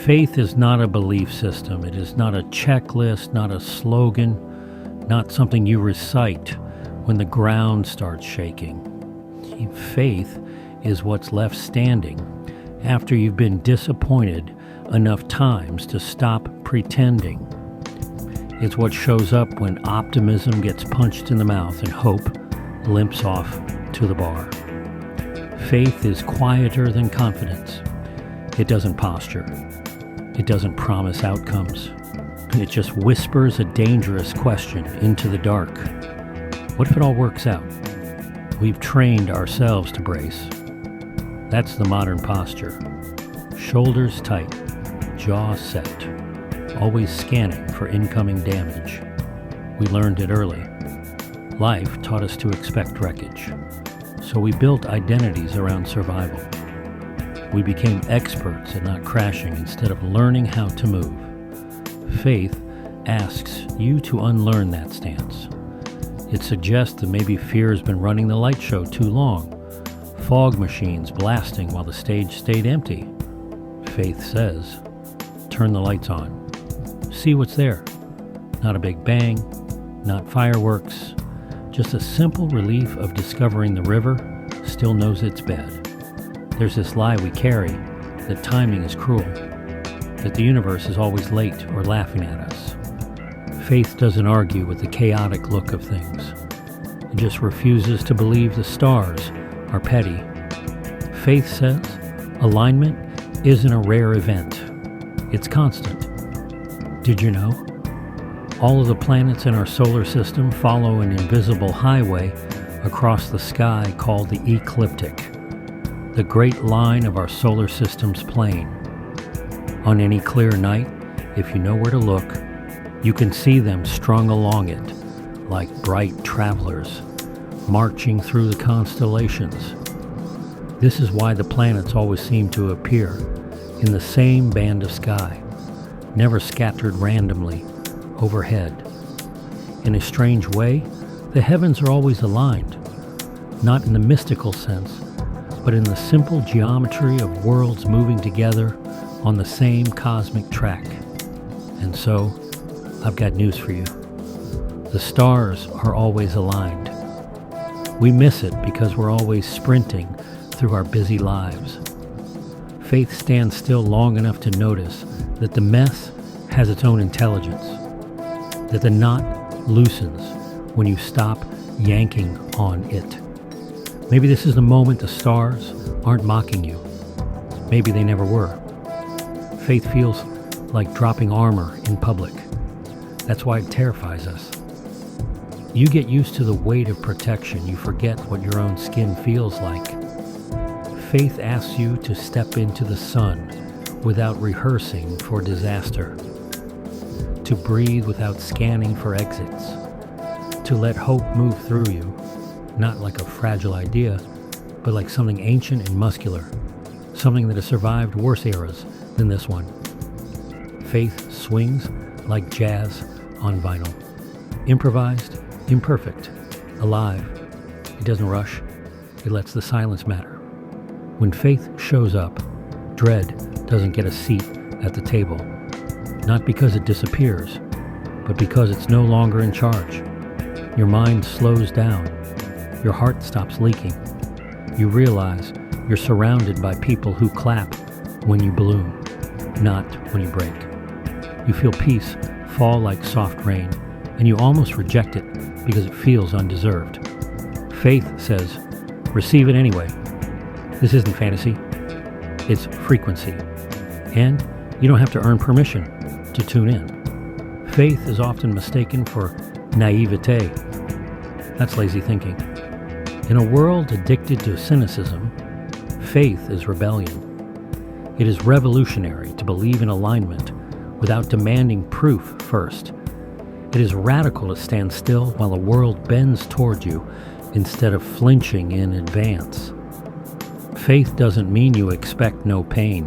Faith is not a belief system. It is not a checklist, not a slogan, not something you recite when the ground starts shaking. Faith is what's left standing after you've been disappointed enough times to stop pretending. It's what shows up when optimism gets punched in the mouth and hope limps off to the bar. Faith is quieter than confidence. It doesn't posture. It doesn't promise outcomes. It just whispers a dangerous question into the dark. What if it all works out? We've trained ourselves to brace. That's the modern posture. Shoulders tight, jaw set, always scanning for incoming damage. We learned it early. Life taught us to expect wreckage. So we built identities around survival. We became experts at not crashing instead of learning how to move. Faith asks you to unlearn that stance. It suggests that maybe fear has been running the light show too long, fog machines blasting while the stage stayed empty. Faith says, turn the lights on. See what's there. Not a big bang, not fireworks, just a simple relief of discovering the river still knows its bed. There's this lie we carry that timing is cruel, that the universe is always late or laughing at us. Faith doesn't argue with the chaotic look of things. It just refuses to believe the stars are petty. Faith says alignment isn't a rare event. It's constant. Did you know? All of the planets in our solar system follow an invisible highway across the sky called the ecliptic, the great line of our solar system's plane. On any clear night, if you know where to look, you can see them strung along it like bright travelers marching through the constellations. This is why the planets always seem to appear in the same band of sky, never scattered randomly overhead. In a strange way, the heavens are always aligned, not in the mystical sense, but in the simple geometry of worlds moving together on the same cosmic track. And so, I've got news for you. The stars are always aligned. We miss it because we're always sprinting through our busy lives. Faith stands still long enough to notice that the mess has its own intelligence, that the knot loosens when you stop yanking on it. Maybe this is the moment the stars aren't mocking you. Maybe they never were. Faith feels like dropping armor in public. That's why it terrifies us. You get used to the weight of protection. You forget what your own skin feels like. Faith asks you to step into the sun without rehearsing for disaster, to breathe without scanning for exits, to let hope move through you, not like a fragile idea, but like something ancient and muscular, something that has survived worse eras than this one. Faith swings like jazz on vinyl. Improvised, imperfect, alive. It doesn't rush. It lets the silence matter. When faith shows up, dread doesn't get a seat at the table. Not because it disappears, but because it's no longer in charge. Your mind slows down. Your heart stops leaking. You realize you're surrounded by people who clap when you bloom, not when you break. You feel peace fall like soft rain, and you almost reject it because it feels undeserved. Faith says, receive it anyway. This isn't fantasy. It's frequency. And you don't have to earn permission to tune in. Faith is often mistaken for naivete. That's lazy thinking. In a world addicted to cynicism, faith is rebellion. It is revolutionary to believe in alignment without demanding proof first. It is radical to stand still while the world bends toward you instead of flinching in advance. Faith doesn't mean you expect no pain.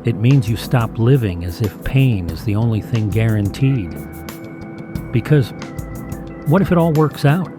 It means you stop living as if pain is the only thing guaranteed. Because what if it all works out?